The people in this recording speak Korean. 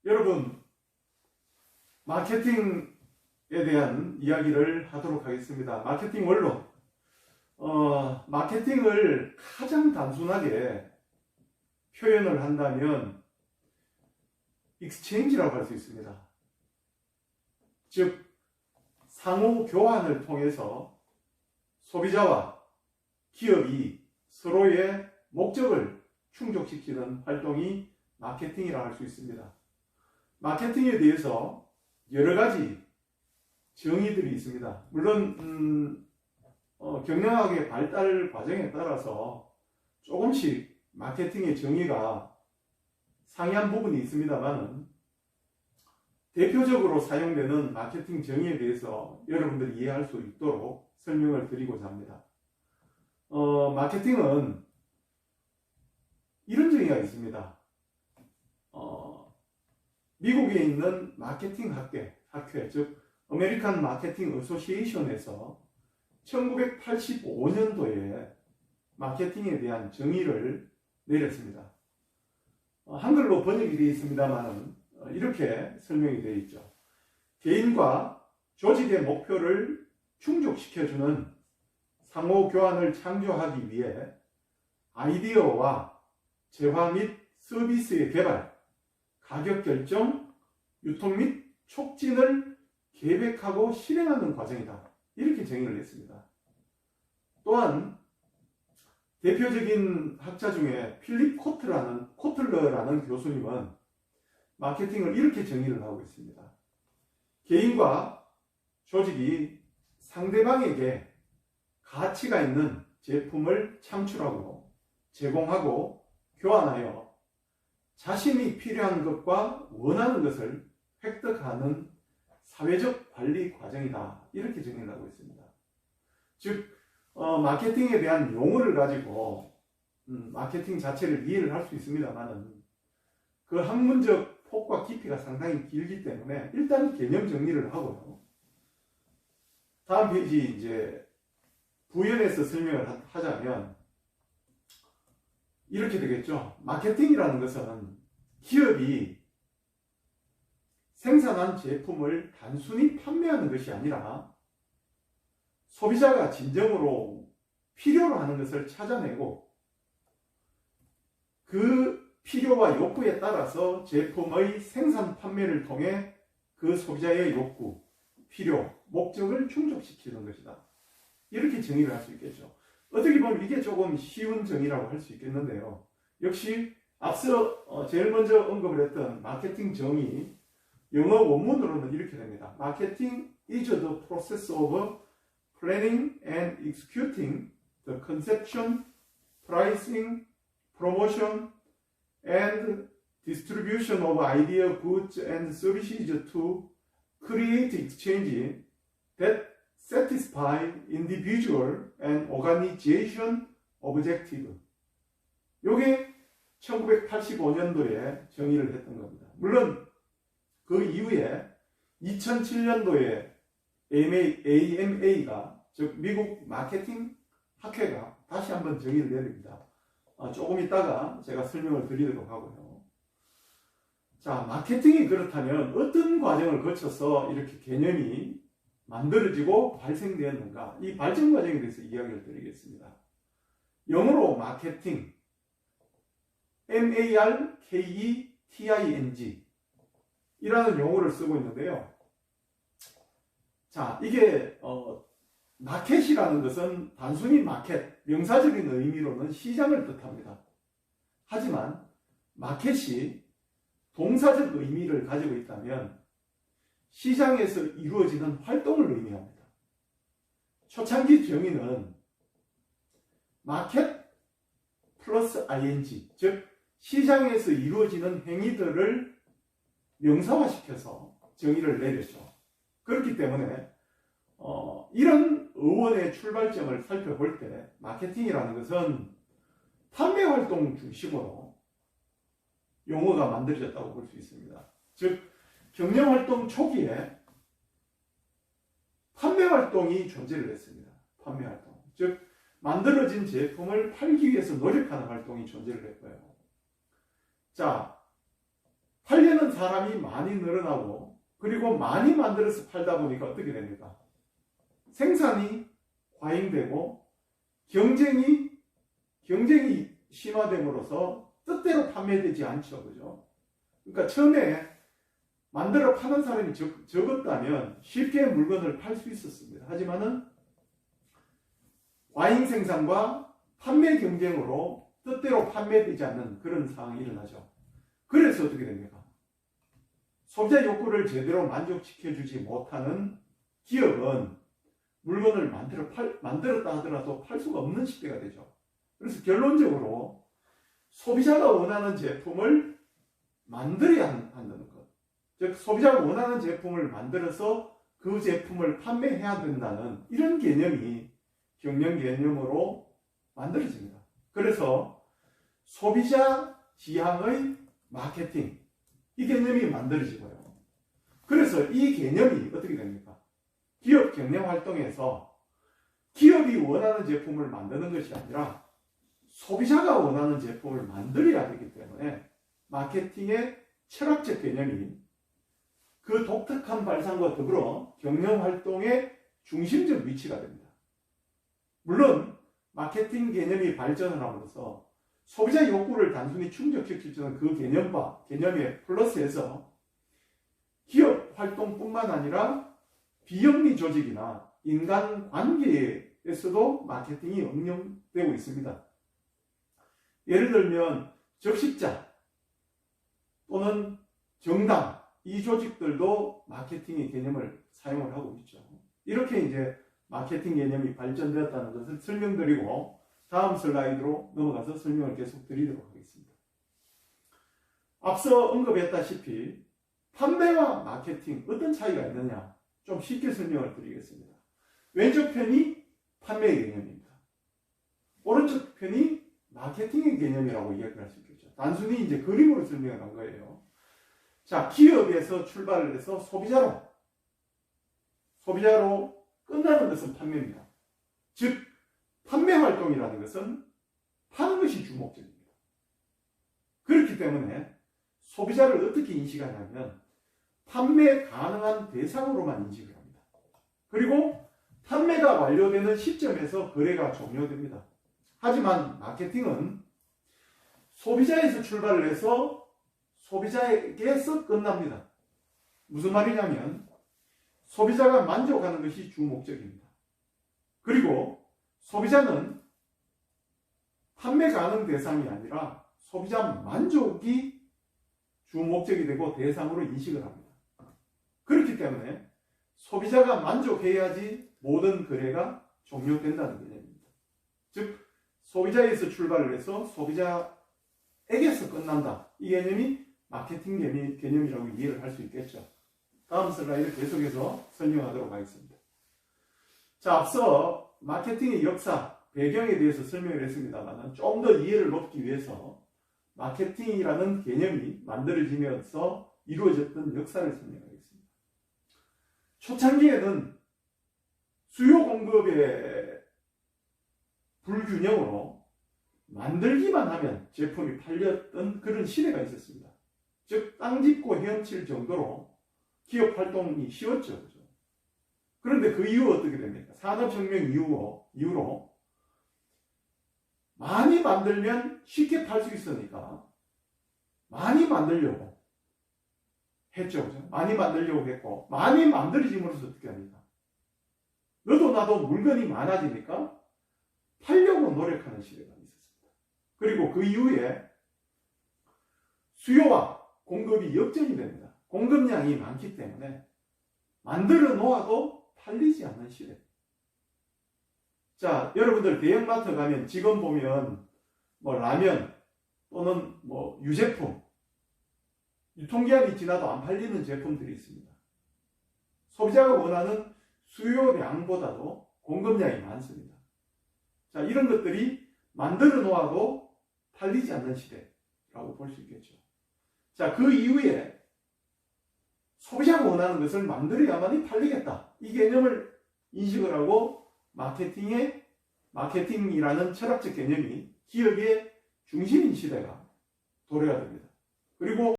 여러분, 마케팅에 대한 이야기를 하도록 하겠습니다. 마케팅 원론. 마케팅을 가장 단순하게 표현을 한다면 익스체인지라고 할 수 있습니다. 즉, 상호 교환을 통해서 소비자와 기업이 서로의 목적을 충족시키는 활동이 마케팅이라고 할 수 있습니다. 마케팅에 대해서 여러 가지 정의들이 있습니다. 물론 경영학의 발달 과정에 따라서 조금씩 마케팅의 정의가 상이한 부분이 있습니다만, 대표적으로 사용되는 마케팅 정의에 대해서 여러분들이 이해할 수 있도록 설명을 드리고자 합니다. 마케팅은 이런 정의가 있습니다. 미국에 있는 마케팅 학회, 즉 아메리칸 마케팅 어소시에이션에서 1985년도에 마케팅에 대한 정의를 내렸습니다. 한글로 번역이 되어 있습니다만 이렇게 설명이 되어 있죠. 개인과 조직의 목표를 충족시켜주는 상호 교환을 창조하기 위해 아이디어와 재화 및 서비스의 개발, 가격 결정, 유통 및 촉진을 계획하고 실행하는 과정이다. 이렇게 정의를 했습니다. 또한 대표적인 학자 중에 필립 코틀러라는 교수님은 마케팅을 이렇게 정의를 하고 있습니다. 개인과 조직이 상대방에게 가치가 있는 제품을 창출하고 제공하고 교환하여 자신이 필요한 것과 원하는 것을 획득하는 사회적 관리 과정이다. 이렇게 정의를 하고 있습니다. 즉, 마케팅에 대한 용어를 가지고 마케팅 자체를 이해를 할 수 있습니다만 그 학문적 폭과 깊이가 상당히 길기 때문에 일단 개념 정리를 하고요. 다음 페이지 이제 부연해서 설명을 하자면 이렇게 되겠죠. 마케팅이라는 것은 기업이 생산한 제품을 단순히 판매하는 것이 아니라 소비자가 진정으로 필요로 하는 것을 찾아내고 그 필요와 욕구에 따라서 제품의 생산 판매를 통해 그 소비자의 욕구, 필요, 목적을 충족시키는 것이다. 이렇게 정의를 할 수 있겠죠. 어떻게 보면 이게 조금 쉬운 정의라고 할 수 있겠는데요. 역시 앞서 제일 먼저 언급을 했던 마케팅 정의, 영어 원문으로는 이렇게 됩니다. Marketing is the process of planning and executing the conception, pricing, promotion, and distribution of idea, goods, and services to create exchange that satisfy individual and organization objective. 요게 1985년도에 정의를 했던 겁니다. 물론 그 이후에 2007년도에 AMA가 즉 미국 마케팅 학회가 다시 한번 정의를 내립니다. 조금 있다가 제가 설명을 드리도록 하고요. 자, 마케팅이 그렇다면 어떤 과정을 거쳐서 이렇게 개념이 만들어지고 발생되었는가? 이 발전 과정에 대해서 이야기를 드리겠습니다. 영어로 마케팅, MARKETING 이라는 용어를 쓰고 있는데요. 자, 이게 마켓이라는 것은 단순히 마켓, 명사적인 의미로는 시장을 뜻합니다. 하지만 마켓이 동사적 의미를 가지고 있다면 시장에서 이루어지는 활동을 의미합니다. 초창기 정의는 마켓 플러스 ing, 즉 시장에서 이루어지는 행위들을 명사화시켜서 정의를 내렸죠. 그렇기 때문에 이런 어원의 출발점을 살펴볼 때 마케팅이라는 것은 판매 활동 중심으로 용어가 만들어졌다고 볼 수 있습니다. 즉 경영 활동 초기에 판매 활동이 존재를 했습니다. 판매 활동, 즉 만들어진 제품을 팔기 위해서 노력하는 활동이 존재를 했고요. 자, 팔려는 사람이 많이 늘어나고 그리고 많이 만들어서 팔다 보니까 어떻게 됩니까? 생산이 과잉되고 경쟁이 심화됨으로써 뜻대로 판매되지 않죠. 그죠? 그러니까 처음에 만들어 파는 사람이 적었다면 쉽게 물건을 팔 수 있었습니다. 하지만은 과잉 생산과 판매 경쟁으로 뜻대로 판매되지 않는 그런 상황이 일어나죠. 그래서 어떻게 됩니까? 소비자 욕구를 제대로 만족시켜주지 못하는 기업은 물건을 만들었다 하더라도 팔 수가 없는 시대가 되죠. 그래서 결론적으로 소비자가 원하는 제품을 만들어야 한다는 것. 즉, 소비자가 원하는 제품을 만들어서 그 제품을 판매해야 된다는 이런 개념이 경영 개념으로 만들어집니다. 그래서 소비자 지향의 마케팅, 이 개념이 만들어지고요. 그래서 이 개념이 어떻게 됩니까? 기업 경영 활동에서 기업이 원하는 제품을 만드는 것이 아니라 소비자가 원하는 제품을 만들어야 되기 때문에 마케팅의 철학적 개념이 그 독특한 발상과 더불어 경영 활동의 중심적 위치가 됩니다. 물론 마케팅 개념이 발전을 함으로써 소비자 욕구를 단순히 충족시키는 그 개념에 플러스해서 기업 활동뿐만 아니라 비영리 조직이나 인간 관계에서도 마케팅이 응용되고 있습니다. 예를 들면 적십자 또는 정당, 이 조직들도 마케팅의 개념을 사용을 하고 있죠. 이렇게 이제 마케팅 개념이 발전되었다는 것을 설명드리고 다음 슬라이드로 넘어가서 설명을 계속 드리도록 하겠습니다. 앞서 언급했다시피 판매와 마케팅 어떤 차이가 있느냐 좀 쉽게 설명을 드리겠습니다. 왼쪽 편이 판매의 개념입니다. 오른쪽 편이 마케팅의 개념이라고 이야기할 수 있겠죠. 단순히 이제 그림으로 설명을 한 거예요. 자, 기업에서 출발을 해서 소비자로 끝나는 것은 판매입니다. 즉, 판매 활동이라는 것은 파는 것이 주 목적입니다. 그렇기 때문에 소비자를 어떻게 인식하냐면 판매 가능한 대상으로만 인식을 합니다. 그리고 판매가 완료되는 시점에서 거래가 종료됩니다. 하지만 마케팅은 소비자에서 출발을 해서 소비자에게서 끝납니다. 무슨 말이냐면 소비자가 만족하는 것이 주 목적입니다. 그리고 소비자는 판매 가능 대상이 아니라 소비자 만족이 주 목적이 되고 대상으로 인식을 합니다. 그렇기 때문에 소비자가 만족해야지 모든 거래가 종료된다는 개념입니다. 즉, 소비자에서 출발을 해서 소비자에게서 끝난다. 이 개념이 마케팅 개념이라고 이해를 할 수 있겠죠. 다음 슬라이드 계속해서 설명하도록 하겠습니다. 자, 앞서 마케팅의 역사, 배경에 대해서 설명을 했습니다만 좀 더 이해를 높이기 위해서 마케팅이라는 개념이 만들어지면서 이루어졌던 역사를 설명하겠습니다. 초창기에는 수요 공급의 불균형으로 만들기만 하면 제품이 팔렸던 그런 시대가 있었습니다. 즉, 땅 짚고 헤엄칠 정도로 기업 활동이 쉬웠죠. 그죠? 그런데 그 이후 어떻게 됩니까? 산업혁명 이후로 많이 만들면 쉽게 팔 수 있으니까 많이 만들려고 했죠. 그죠? 많이 만들려고 했고, 많이 만들어짐으로써 어떻게 합니까? 너도 나도 물건이 많아지니까 팔려고 노력하는 시대가 있었습니다. 그리고 그 이후에 수요와 공급이 역전이 됩니다. 공급량이 많기 때문에 만들어 놓아도 팔리지 않는 시대. 자, 여러분들 대형마트 가면 지금 보면 뭐 라면 또는 뭐 유제품, 유통기한이 지나도 안 팔리는 제품들이 있습니다. 소비자가 원하는 수요량보다도 공급량이 많습니다. 자, 이런 것들이 만들어 놓아도 팔리지 않는 시대라고 볼 수 있겠죠. 자, 그 이후에 소비자가 원하는 것을 만들어야만이 팔리겠다. 이 개념을 인식을 하고 마케팅이라는 철학적 개념이 기업의 중심인 시대가 도래가 됩니다. 그리고